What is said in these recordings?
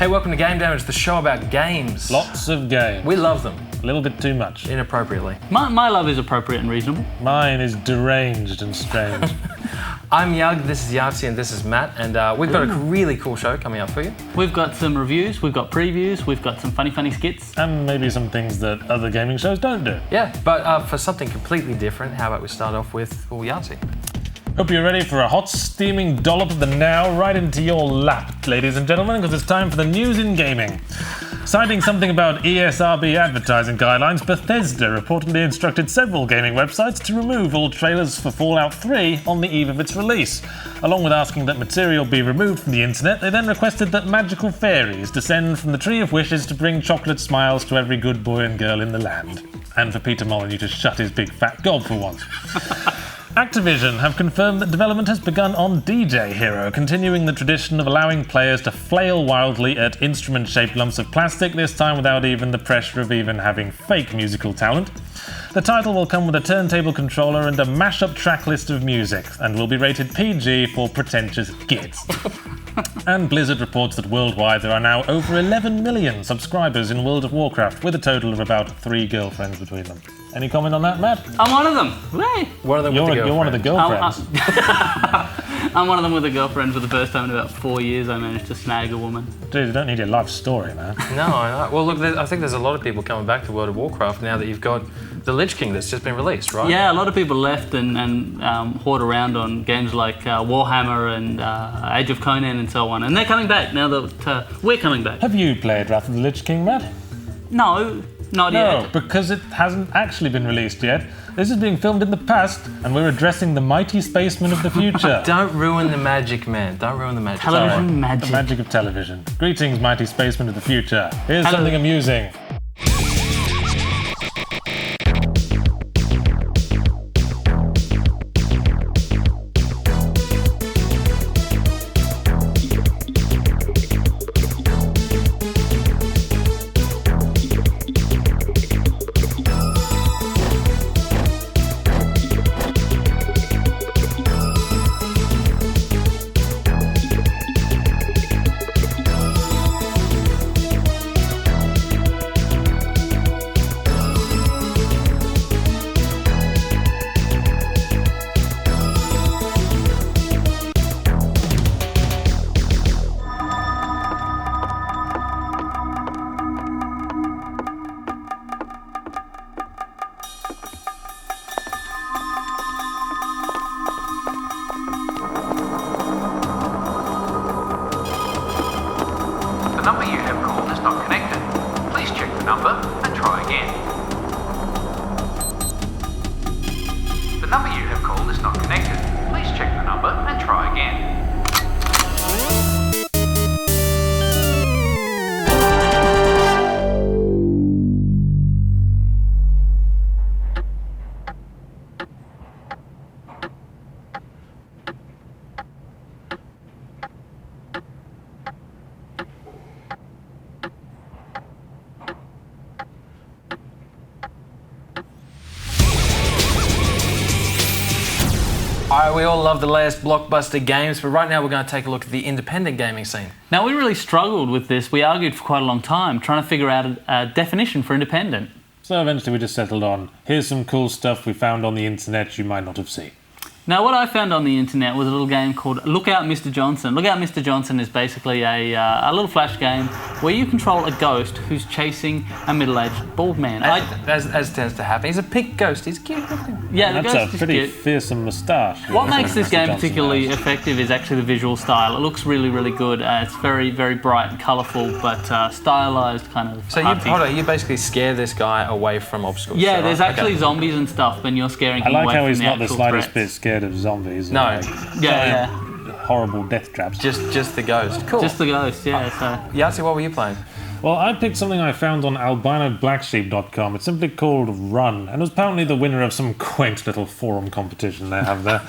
Hey, welcome to Game Damage, the show about games. Lots of games. We love them. A little bit too much. Inappropriately. My love is appropriate and reasonable. Mine is deranged and strange. I'm Yug, this is Yahtzee, and this is Matt, and we've got a really cool show coming up for you. We've got some reviews, we've got previews, we've got some funny skits. And maybe some things that other gaming shows don't do. Yeah, but for something completely different, how about we start off with Yahtzee? Hope you're ready for a hot, steaming dollop of the now right into your lap, ladies and gentlemen, because it's time for the news in gaming. Citing something about ESRB advertising guidelines, Bethesda reportedly instructed several gaming websites to remove all trailers for Fallout 3 on the eve of its release. Along with asking that material be removed from the internet, they then requested that magical fairies descend from the Tree of Wishes to bring chocolate smiles to every good boy and girl in the land. And for Peter Molyneux to shut his big fat gob for once. Activision have confirmed that development has begun on DJ Hero, continuing the tradition of allowing players to flail wildly at instrument-shaped lumps of plastic, this time without even the pressure of even having fake musical talent. The title will come with a turntable controller and a mashup track list of music, and will be rated PG for pretentious kids. And Blizzard reports that worldwide there are now over 11 million subscribers in World of Warcraft, with a total of about 3 girlfriends between them. Any comment on that, Matt? I'm one of them. Hey. One of them with the girlfriend. You're one of the girlfriends. I'm one of them with a girlfriend. For the first time in about 4 years, I managed to snag a woman. Dude, you don't need your life story, man. No, I know. Well, look, I think there's a lot of people coming back to World of Warcraft now that you've got the Lich King that's just been released, right? Yeah, a lot of people left and hoard around on games like Warhammer and Age of Conan and so on. And they're coming back now that we're coming back. Have you played Wrath of the Lich King, Matt? No, not No, yet. because it hasn't actually been released yet. This is being filmed in the past, and we're addressing the mighty spacemen of the future. Don't ruin the magic, man. Don't ruin the magic. Television Sorry, magic. The magic of television. Greetings, mighty spacemen of the future. Here's Hello. something amusing. The number you have called is not connected. Please check the number and try again. The number you have called is not connected. Please check the number and try again. We all love the latest blockbuster games, but right now we're going to take a look at the independent gaming scene. Now, we really struggled with this. We argued for quite a long time, trying to figure out a definition for independent. So eventually we just settled on, here's some cool stuff we found on the internet you might not have seen. Now, what I found on the internet was a little game called Look Out Mr. Johnson. Look Out Mr. Johnson is basically a little flash game where you control a ghost who's chasing a middle-aged bald man. As tends to happen. He's a pink ghost. He's cute looking. Yeah, the That's ghost a is pretty cute. fearsome moustache. What makes this Mr. game Johnson particularly has. effective is actually the visual style. It looks really, really good. It's very, very bright and colourful, but stylized kind of. So you basically scare this guy away from obstacles. Yeah, right? there's actually Okay. zombies and stuff, and you're scaring I him like away how from he's the not the actual slightest threats. bit scared of zombies. No. Like Yeah, horrible death traps. Just the ghost. Cool. just the ghost. Yeah. So Yahtzee, what were you playing? Well, I picked something I found on albinoblacksheep.com. It's simply called Run, and it was apparently the winner of some quaint little forum competition they have there.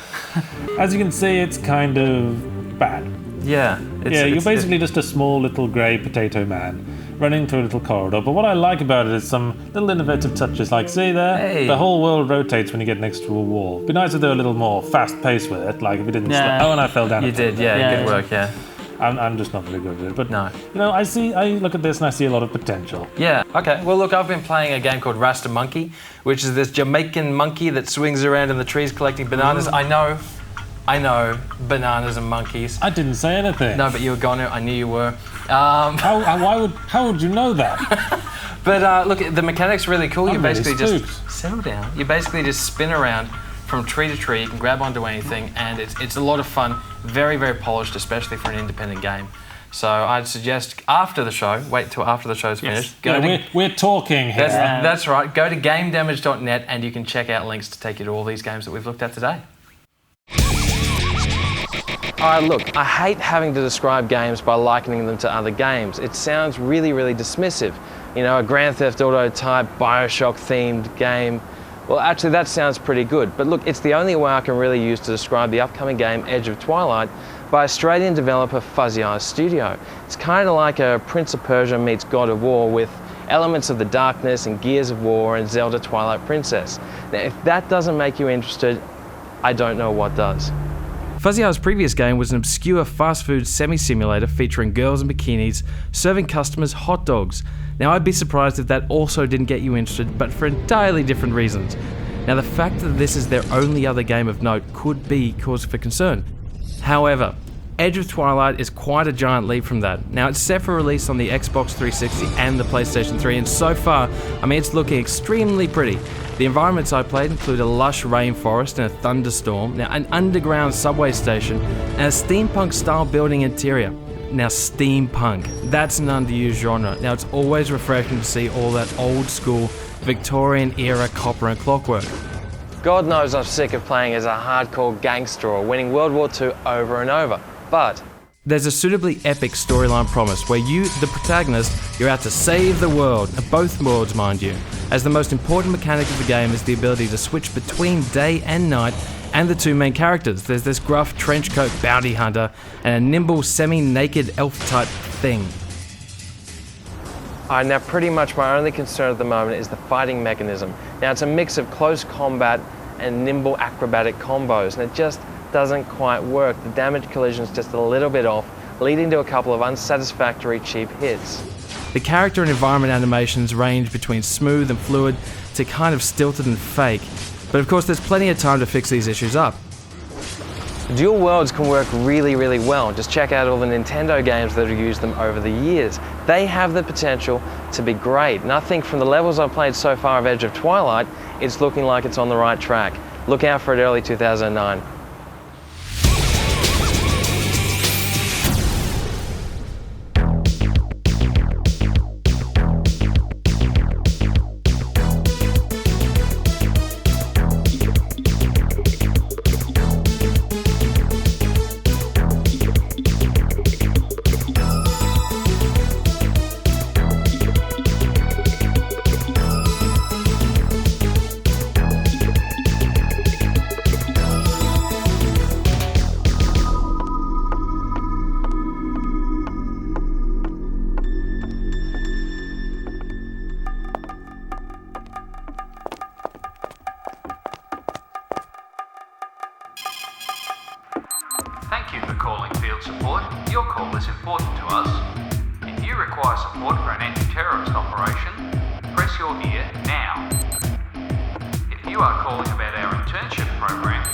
As you can see, it's kind of bad. Yeah. You're basically just a small little grey potato man running through a little corridor. But what I like about it is some little innovative touches. Like, see there? Hey. The whole world rotates when you get next to a wall. Be nice if they were a little more fast-paced with it. Like, if it didn't... Yeah. Oh, and I fell down. You it. did, yeah. Yeah. Good work, yeah. I'm just not very good at it. But No. I look at this and I see a lot of potential. Yeah, okay. Well, look, I've been playing a game called Rasta Monkey, which is this Jamaican monkey that swings around in the trees collecting bananas. I know, bananas and monkeys. I didn't say anything. No, but you were gone. I knew you were. How would you know that? But look, the mechanic's really cool. I'm You really basically spooked. just settle down. You basically just spin around from tree to tree. You can grab onto anything, and it's a lot of fun. Very, very polished, especially for an independent game. So I'd suggest after the show, wait till after the show's finished. We're talking here. That's right. Go to gamedamage.net and you can check out links to take you to all these games that we've looked at today. Look, I hate having to describe games by likening them to other games. It sounds really, really dismissive. A Grand Theft Auto type Bioshock themed game. Well, actually that sounds pretty good. But look, it's the only way I can really use to describe the upcoming game Edge of Twilight by Australian developer Fuzzy Eyes Studio. It's kind of like a Prince of Persia meets God of War with elements of the Darkness and Gears of War and Zelda Twilight Princess. Now, if that doesn't make you interested, I don't know what does. Fuzzy Eyes' previous game was an obscure fast food semi-simulator featuring girls in bikinis serving customers hot dogs. Now, I'd be surprised if that also didn't get you interested, but for entirely different reasons. Now, the fact that this is their only other game of note could be cause for concern. However, Edge of Twilight is quite a giant leap from that. Now, it's set for release on the Xbox 360 and the PlayStation 3, and so far, it's looking extremely pretty. The environments I played include a lush rainforest and a thunderstorm, now an underground subway station, and a steampunk-style building interior. Now, steampunk, that's an underused genre. Now, it's always refreshing to see all that old-school, Victorian-era copper and clockwork. God knows I'm sick of playing as a hardcore gangster or winning World War II over and over, but there's a suitably epic storyline promise where you, the protagonist, you're out to save the world, both worlds mind you, as the most important mechanic of the game is the ability to switch between day and night and the two main characters. There's this gruff trenchcoat bounty hunter and a nimble semi-naked elf-type thing. Now pretty much my only concern at the moment is the fighting mechanism. Now it's a mix of close combat and nimble acrobatic combos, and it just doesn't quite work. The damage collision's just a little bit off, leading to a couple of unsatisfactory cheap hits. The character and environment animations range between smooth and fluid to kind of stilted and fake, but of course there's plenty of time to fix these issues up. Dual worlds can work really, really well. Just check out all the Nintendo games that have used them over the years. They have the potential to be great, and I think from the levels I've played so far of Edge of Twilight, it's looking like it's on the right track. Look out for it early 2009. Thank you for calling Field Support. Your call is important to us. If you require support for an anti-terrorist operation, press your ear now. If you are calling about our internship program,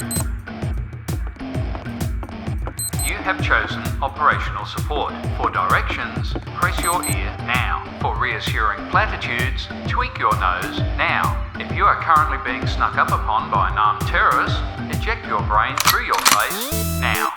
you have chosen operational support. For directions, press your ear now. For reassuring platitudes, tweak your nose now. If you are currently being snuck up upon by an armed terrorist, eject your brain through your face now.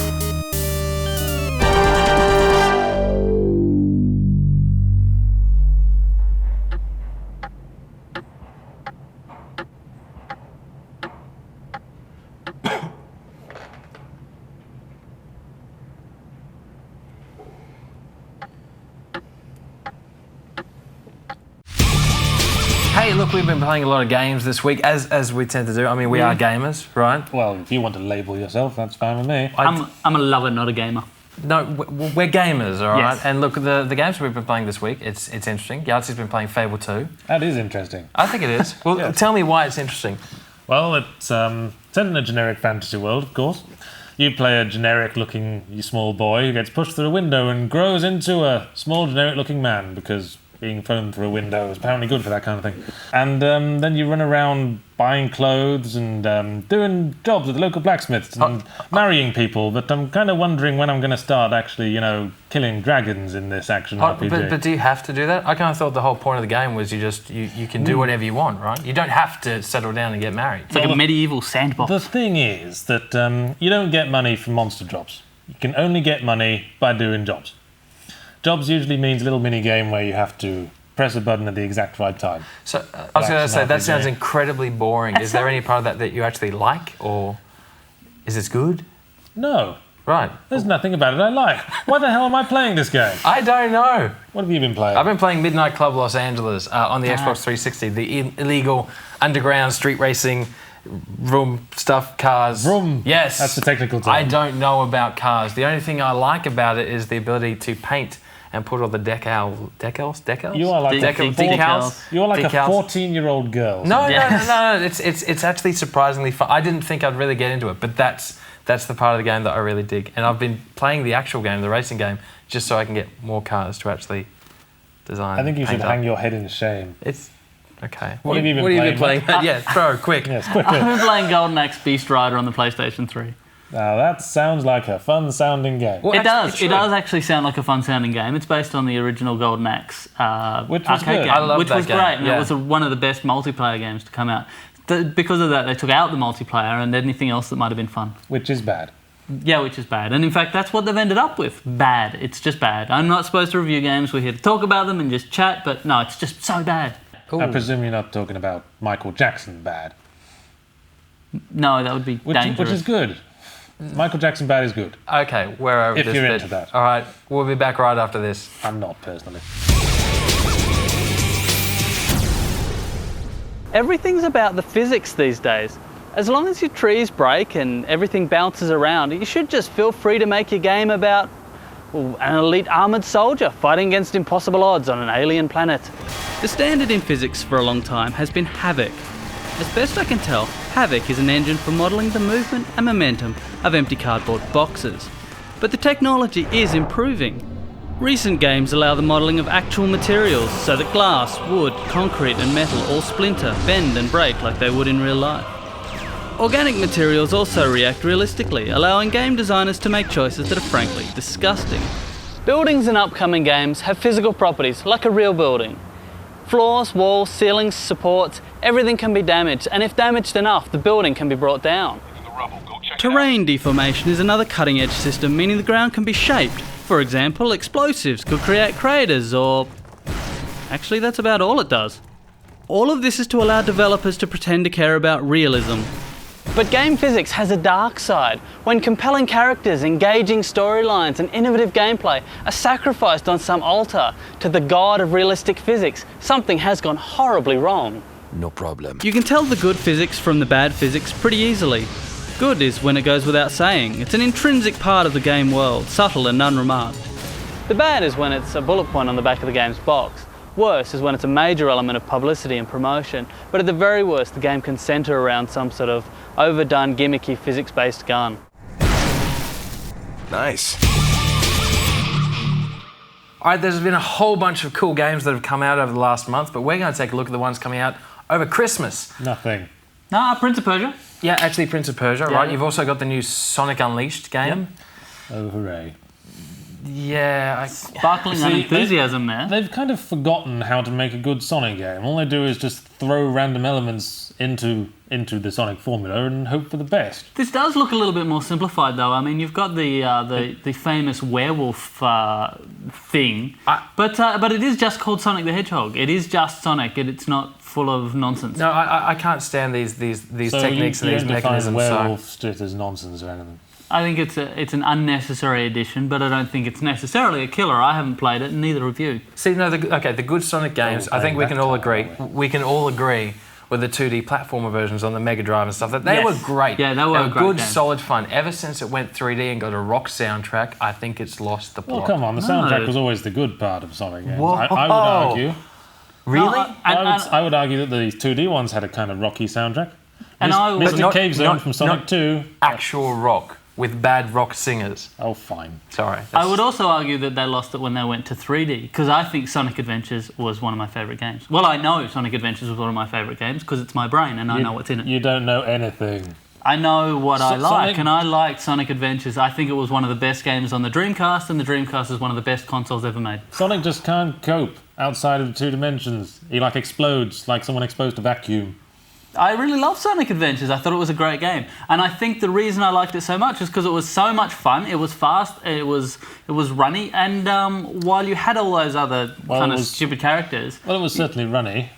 Hey, look, we've been playing a lot of games this week, as we tend to do. I mean, we are gamers, right? Well, if you want to label yourself, that's fine with me. I'm a lover, not a gamer. No, we're gamers, all right? Yes. And look, the games we've been playing this week, it's interesting. Yahtzee's been playing Fable 2. That is interesting. I think it is. Well, tell me why it's interesting. Well, it's set in a generic fantasy world, of course. You play a generic-looking small boy who gets pushed through a window and grows into a small generic-looking man because being thrown through a window is apparently good for that kind of thing. And then you run around buying clothes and doing jobs at the local blacksmiths and marrying people. But I'm kind of wondering when I'm going to start actually, killing dragons in this action RPG. But do you have to do that? I kind of thought the whole point of the game was you can do whatever you want, right? You don't have to settle down and get married. It's like a medieval sandbox. The thing is that you don't get money from monster jobs. You can only get money by doing jobs. Jobs usually means a little mini game where you have to press a button at the exact right time. So I was going to say, that sounds incredibly boring. Is there any part of that you actually like, or is this good? No. Right. There's nothing about it I like. Why the hell am I playing this game? I don't know. What have you been playing? I've been playing Midnight Club Los Angeles on the Xbox 360, the illegal underground street racing vroom stuff, cars. Vroom. Yes. That's the technical term. I don't know about cars. The only thing I like about it is the ability to paint and put all the decals? You are like decals. You're like a 14-year-old girl. No. It's actually surprisingly fun. I didn't think I'd really get into it, but that's the part of the game that I really dig. And I've been playing the actual game, the racing game, just so I can get more cars to actually design. I think you should hang your head in shame. It's okay. What have you been playing? Yeah, bro, quick. Yes, quick. I've been playing Golden Axe Beast Rider on the PlayStation 3. Now that sounds like a fun-sounding game. Well, it does. It does actually sound like a fun-sounding game. It's based on the original Golden Axe which was arcade good. game, I love which that was game. great, and Yeah. it was one of the best multiplayer games to come out. Because of that, they took out the multiplayer and anything else that might have been fun. Which is bad. Yeah, which is bad. And in fact, that's what they've ended up with. Bad. It's just bad. I'm not supposed to review games. We're here to talk about them and just chat, but no, it's just so bad. I presume you're not talking about Michael Jackson bad. No, that would be dangerous. Which is good. Michael Jackson bad is good. Okay, we're over If this you're bit. into that. All right, we'll be back right after this. I'm not, personally. Everything's about the physics these days. As long as your trees break and everything bounces around, you should just feel free to make your game about an elite armoured soldier fighting against impossible odds on an alien planet. The standard in physics for a long time has been Havoc. As best I can tell, Havoc is an engine for modelling the movement and momentum of empty cardboard boxes. But the technology is improving. Recent games allow the modelling of actual materials so that glass, wood, concrete and metal all splinter, bend and break like they would in real life. Organic materials also react realistically, allowing game designers to make choices that are frankly disgusting. Buildings in upcoming games have physical properties like a real building. Floors, walls, ceilings, supports, everything can be damaged, and if damaged enough, the building can be brought down. Terrain deformation is another cutting-edge system, meaning the ground can be shaped. For example, explosives could create craters, or... Actually, that's about all it does. All of this is to allow developers to pretend to care about realism. But game physics has a dark side. When compelling characters, engaging storylines and innovative gameplay are sacrificed on some altar to the god of realistic physics, something has gone horribly wrong. No problem. You can tell the good physics from the bad physics pretty easily. Good is when it goes without saying. It's an intrinsic part of the game world, subtle and unremarked. The bad is when it's a bullet point on the back of the game's box. Worse is when it's a major element of publicity and promotion, but at the very worst, the game can centre around some sort of overdone, gimmicky, physics-based gun. Nice. All right, there's been a whole bunch of cool games that have come out over the last month, but we're going to take a look at the ones coming out over Christmas. Nothing. Nah, Prince of Persia. Yeah, actually Prince of Persia, right? You've also got the new Sonic Unleashed game. Oh, hooray. Yeah. Sparkling enthusiasm there. They've kind of forgotten how to make a good Sonic game. All they do is just throw random elements into the Sonic formula and hope for the best. This does look a little bit more simplified, though. I mean, you've got the famous werewolf thing, but it is just called Sonic the Hedgehog. It is just Sonic. It's not full of nonsense. No, I can't stand these techniques and these mechanisms. Werewolf shit as nonsense or anything. I think it's an unnecessary addition, but I don't think it's necessarily a killer. I haven't played it, and neither have you. See, no, the good Sonic games, I think we can all agree. We can all agree with the 2D platformer versions on the Mega Drive and stuff, that they were great. Yeah, they were great good, games. solid fun. Ever since it went 3D and got a rock soundtrack, I think it's lost the plot. Well, come on, the soundtrack was always the good part of Sonic games. Whoa. I would argue. Really? No, I would argue that the 2D ones had a kind of rocky soundtrack. And Mystic not- Cave Zone not- from Sonic not 2. Actual rock. with bad rock singers. Oh, fine. Sorry. I would also argue that they lost it when they went to 3D, because I think Sonic Adventures was one of my favourite games. Well, I know Sonic Adventures was one of my favourite games because it's my brain and I know what's in it. You don't know anything. I know what I like, Sonic... and I liked Sonic Adventures. I think it was one of the best games on the Dreamcast, and the Dreamcast is one of the best consoles ever made. Sonic just can't cope outside of 2 dimensions. He, like, explodes like someone exposed to vacuum. I really love Sonic Adventures. I thought it was a great game. And I think the reason I liked it so much is because it was so much fun. It was fast, it was runny, and while you had all those other stupid characters... Well, it was certainly runny,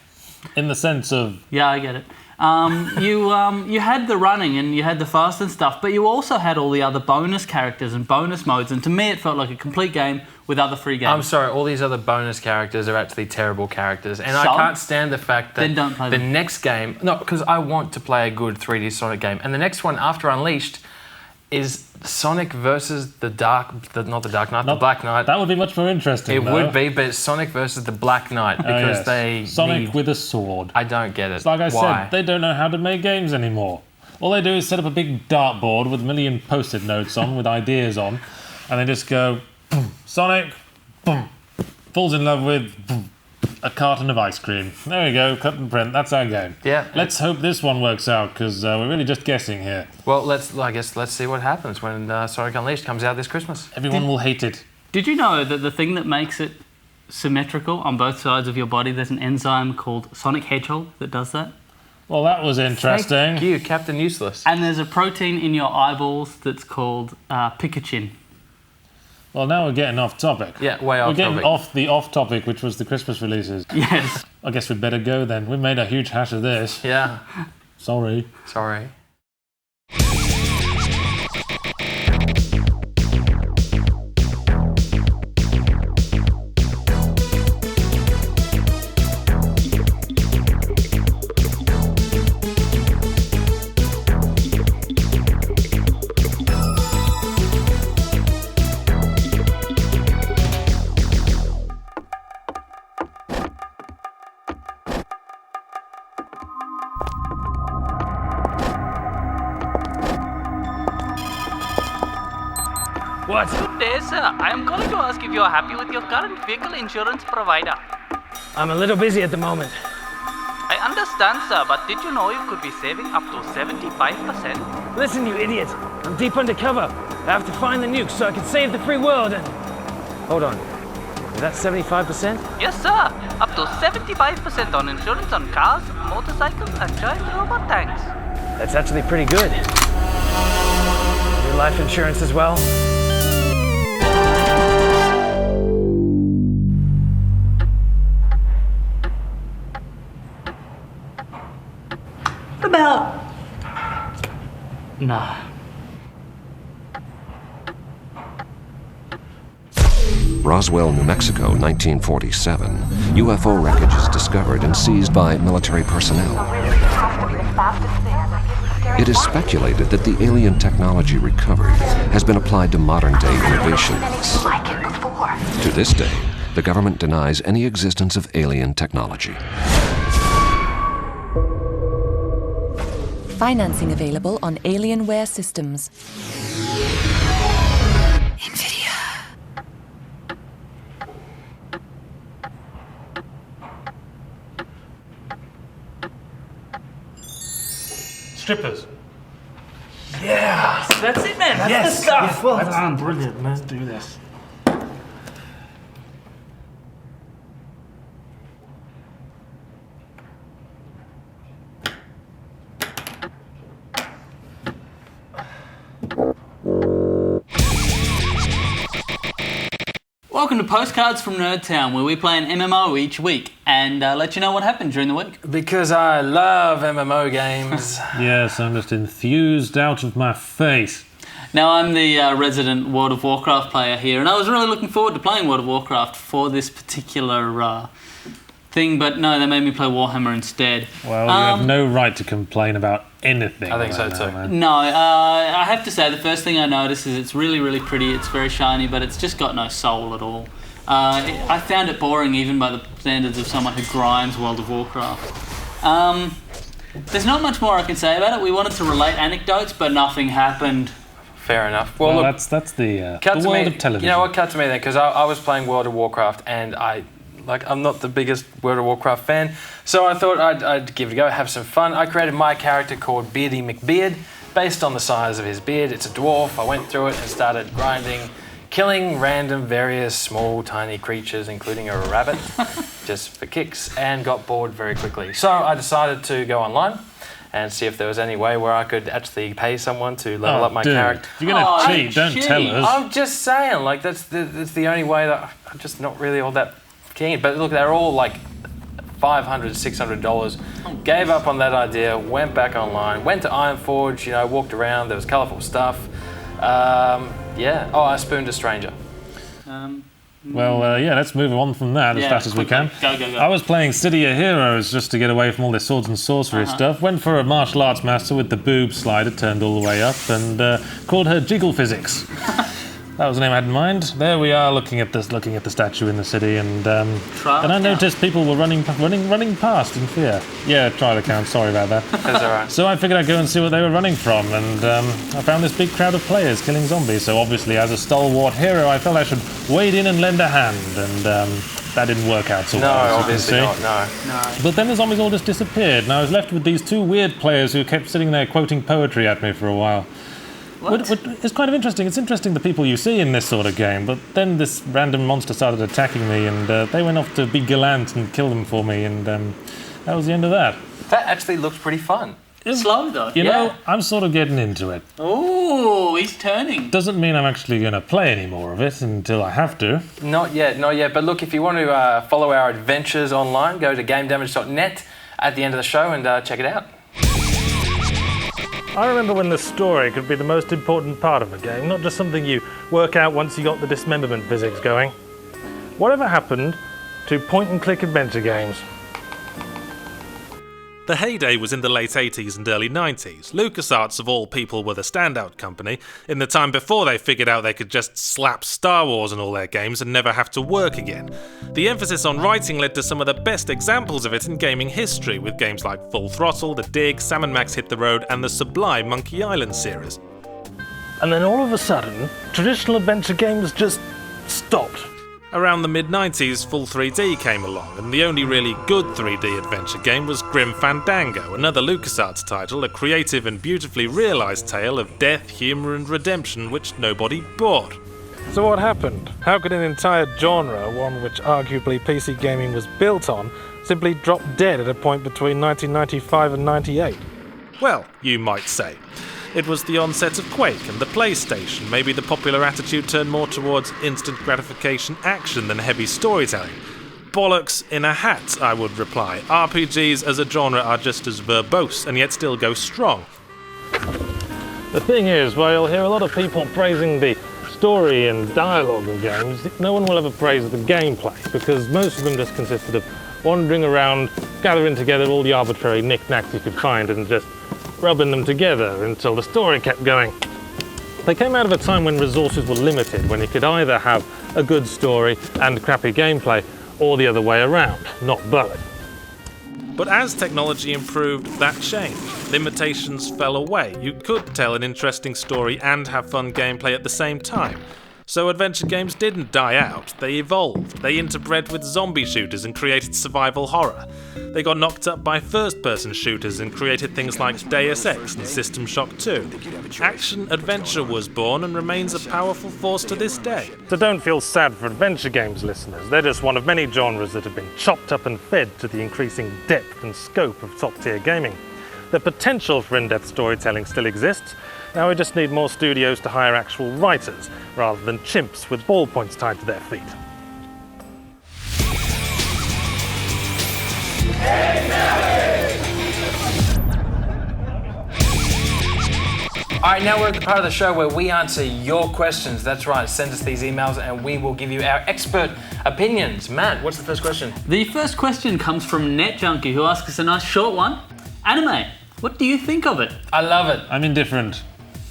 in the sense of... Yeah, I get it. You had the running and you had the fast and stuff, but you also had all the other bonus characters and bonus modes, and to me it felt like a complete game with other free games. I'm sorry, all these other bonus characters are actually terrible characters, and I can't stand the fact that then don't play the them. next game... No, because I want to play a good 3D Sonic game, and the next one after Unleashed is Sonic versus the Black Knight. That would be much more interesting, It would be, but it's Sonic versus the Black Knight, because they Sonic with a sword. I don't get it. It's like I Why? said, they don't know how to make games anymore. All they do is set up a big dartboard with a million post-it notes on, with ideas on, and they just go, boom, Sonic, boom, falls in love with boom, a carton of ice cream. There we go, cut and print. That's our game. Yeah. Let's hope this one works out, because we're really just guessing here. Well, let's see what happens when Sonic Unleashed comes out this Christmas. Everyone will hate it. Did you know that the thing that makes it symmetrical on both sides of your body, there's an enzyme called Sonic Hedgehog that does that? Well, that was interesting. Thank you, Captain Useless. And there's a protein in your eyeballs that's called Picachin. Well, now we're getting off topic. Yeah, way off We're getting topic. off the off topic, which was the Christmas releases. Yes. I guess we'd better go then. We've made a huge hash of this. Yeah. Sorry. Sorry. What? Good day, sir. I am calling to ask if you are happy with your current vehicle insurance provider. I'm a little busy at the moment. I understand, sir, but did you know you could be saving up to 75%? Listen, you idiot. I'm deep undercover. I have to find the nukes so I can save the free world and... Hold on. Is that 75%? Yes, sir. Up to 75% on insurance on cars, motorcycles, and giant robot tanks. That's actually pretty good. Your life insurance as well? Nah. Roswell, New Mexico, 1947. UFO wreckage is discovered and seized by military personnel. It is speculated that the alien technology recovered has been applied to modern-day innovations. To this day, the government denies any existence of alien technology. Financing available on Alienware Systems. Strippers. Yeah! That's it, man. That's Yes. the stuff. Yes, well That's brilliant. Let's do this. Welcome to Postcards from Nerdtown, where we play an MMO each week and let you know what happened during the week. Because I love MMO games. Yes, I'm just enthused out of my face. Now, I'm the resident World of Warcraft player here, and I was really looking forward to playing World of Warcraft for this particular thing, but no, they made me play Warhammer instead. Well, you have no right to complain about anything. I think so right too. now, man. No, I have to say the first thing I noticed is it's really, really pretty, it's very shiny, but it's just got no soul at all. I found it boring even by the standards of someone who grinds World of Warcraft. There's not much more I can say about it. We wanted to relate anecdotes, but nothing happened Fair enough. Well, look, that's the cut to world me, of television. You know what? Cut to me then, because I was playing World of Warcraft, and I'm not the biggest World of Warcraft fan, so I thought I'd give it a go, have some fun. I created my character called Beardy McBeard, based on the size of his beard. It's a dwarf. I went through it and started grinding, killing random, various small, tiny creatures, including a rabbit, just for kicks, and got bored very quickly. So I decided to go online and see if there was any way where I could actually pay someone to level up my character. If you're going to cheat, don't tell us. I'm just saying, like, that's the only way that I'm just not really all that keen. But look, they're all like $500, $600. Gave up on that idea, went back online, went to Ironforge, walked around, there was colourful stuff. I spooned a stranger. Let's move on from that as fast as we can. Go. I was playing City of Heroes just to get away from all this swords and sorcery stuff. Went for a martial arts master with the boob slider turned all the way up and called her Jiggle Physics. That was the name I had in mind. There we are, looking at the statue in the city, and I noticed people were running past in fear. Yeah, trial account. Sorry about that. That's all right. So I figured I'd go and see what they were running from, and I found this big crowd of players killing zombies. So obviously, as a stalwart hero, I felt I should wade in and lend a hand, and that didn't work out so well. No, obviously not. No. But then the zombies all just disappeared, and I was left with these two weird players who kept sitting there quoting poetry at me for a while. It's kind of interesting. It's interesting the people you see in this sort of game, but then this random monster started attacking me, and they went off to be gallant and kill them for me, and that was the end of that. That actually looks pretty fun. It's slow though. You know, I'm sort of getting into it. Oh, he's turning. Doesn't mean I'm actually going to play any more of it until I have to. Not yet. But look, if you want to follow our adventures online, go to gamedamage.net at the end of the show and check it out. I remember when the story could be the most important part of a game, not just something you work out once you got the dismemberment physics going. Whatever happened to point-and-click adventure games? The heyday was in the late 80s and early 90s. LucasArts, of all people, were the standout company, in the time before they figured out they could just slap Star Wars on all their games and never have to work again. The emphasis on writing led to some of the best examples of it in gaming history, with games like Full Throttle, The Dig, Sam & Max Hit the Road, and the sublime Monkey Island series. And then all of a sudden, traditional adventure games just stopped. Around the mid-90s, Full 3D came along, and the only really good 3D adventure game was Grim Fandango, another LucasArts title, a creative and beautifully realised tale of death, humour and redemption which nobody bought. So what happened? How could an entire genre, one which arguably PC gaming was built on, simply drop dead at a point between 1995 and 98? Well, you might say. It was the onset of Quake and the PlayStation. Maybe the popular attitude turned more towards instant gratification action than heavy storytelling. Bollocks in a hat, I would reply. RPGs as a genre are just as verbose and yet still go strong. The thing is, while you'll hear a lot of people praising the story and dialogue of games, no one will ever praise the gameplay, because most of them just consisted of wandering around, gathering together all the arbitrary knick-knacks you could find and just rubbing them together until the story kept going. They came out of a time when resources were limited, when you could either have a good story and crappy gameplay, or the other way around, not both. But as technology improved, that changed. Limitations fell away. You could tell an interesting story and have fun gameplay at the same time. So adventure games didn't die out, they evolved. They interbred with zombie shooters and created survival horror. They got knocked up by first-person shooters and created things like Deus Ex and System Shock 2. Action-adventure was born and remains a powerful force to this day. So don't feel sad for adventure games, listeners. They're just one of many genres that have been chopped up and fed to the increasing depth and scope of top-tier gaming. The potential for in-depth storytelling still exists. Now we just need more studios to hire actual writers, rather than chimps with ballpoints tied to their feet. Alright, now we're at the part of the show where we answer your questions. That's right, send us these emails and we will give you our expert opinions. Matt, what's the first question? The first question comes from NetJunkie, who asks us a nice short one. Anime, what do you think of it? I love it. I'm indifferent.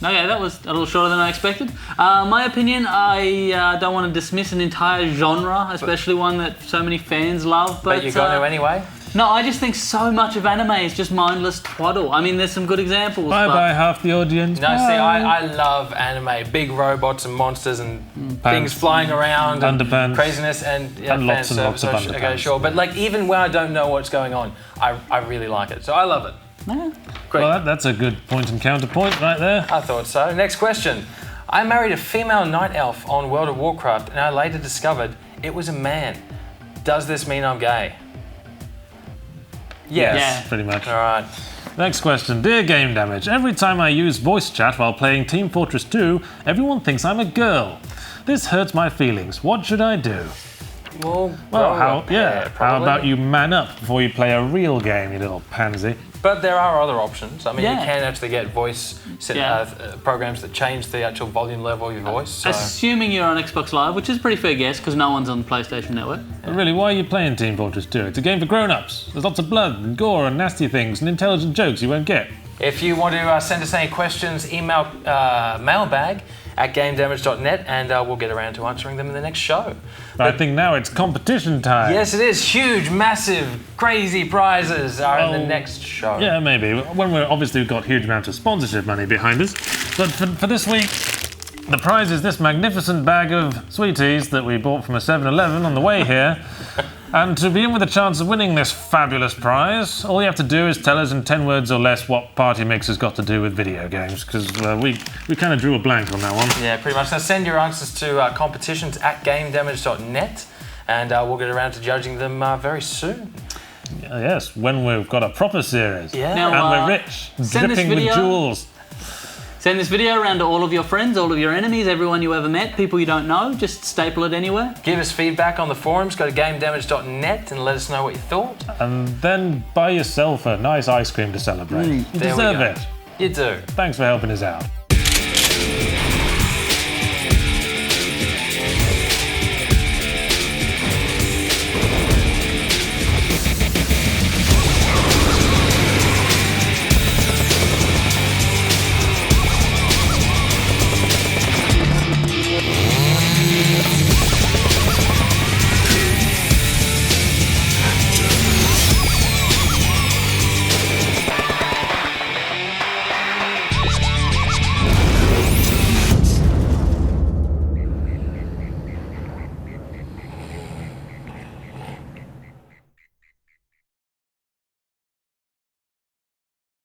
Okay, that was a little shorter than I expected. My opinion, I don't want to dismiss an entire genre, especially one that so many fans love. But you're going to anyway? No, I just think so much of anime is just mindless twaddle. I mean, there's some good examples. Bye-bye, half the audience. No, see, I love anime. Big robots and monsters and things flying around. Underpants. Craziness and lots and lots of underpants. Okay, sure. But like, even when I don't know what's going on, I really like it. So I love it. Yeah. Great. Well, that's a good point and counterpoint right there. I thought so. Next question. I married a female night elf on World of Warcraft and I later discovered it was a man. Does this mean I'm gay? Yes. Yeah. Pretty much. All right. Next question. Dear Game Damage, every time I use voice chat while playing Team Fortress 2, everyone thinks I'm a girl. This hurts my feelings. What should I do? Well, How probably. about you man up before you play a real game, you little pansy? But there are other options. I mean, Yeah. you can actually get voice programs that change the actual volume level of your voice. So. Assuming you're on Xbox Live, which is a pretty fair guess because no one's on the PlayStation Network. But really, why are you playing Team Fortress 2? It's a game for grown-ups. There's lots of blood and gore and nasty things and intelligent jokes you won't get. If you want to send us any questions, email mailbag@gamedamage.net and we'll get around to answering them in the next show. I think now it's competition time. Yes, it is. Huge, massive, crazy prizes are in the next show. Yeah, maybe. When we've got huge amounts of sponsorship money behind us. But for this week, the prize is this magnificent bag of sweeties that we bought from a 7-Eleven on the way here. And to be in with a chance of winning this fabulous prize, all you have to do is tell us in 10 words or less what party mix has got to do with video games, because we kind of drew a blank on that one. Yeah, pretty much. Now send your answers to competitions@gamedamage.net and we'll get around to judging them very soon. Yes, when we've got a proper series. Yeah. Now, And we're rich, send this dripping with video- jewels. Send this video around to all of your friends, all of your enemies, everyone you ever met, people you don't know. Just staple it anywhere. Give us feedback on the forums. Go to gamedamage.net and let us know what you thought. And then buy yourself a nice ice cream to celebrate. You There we deserve go. it. You do. Thanks for helping us out.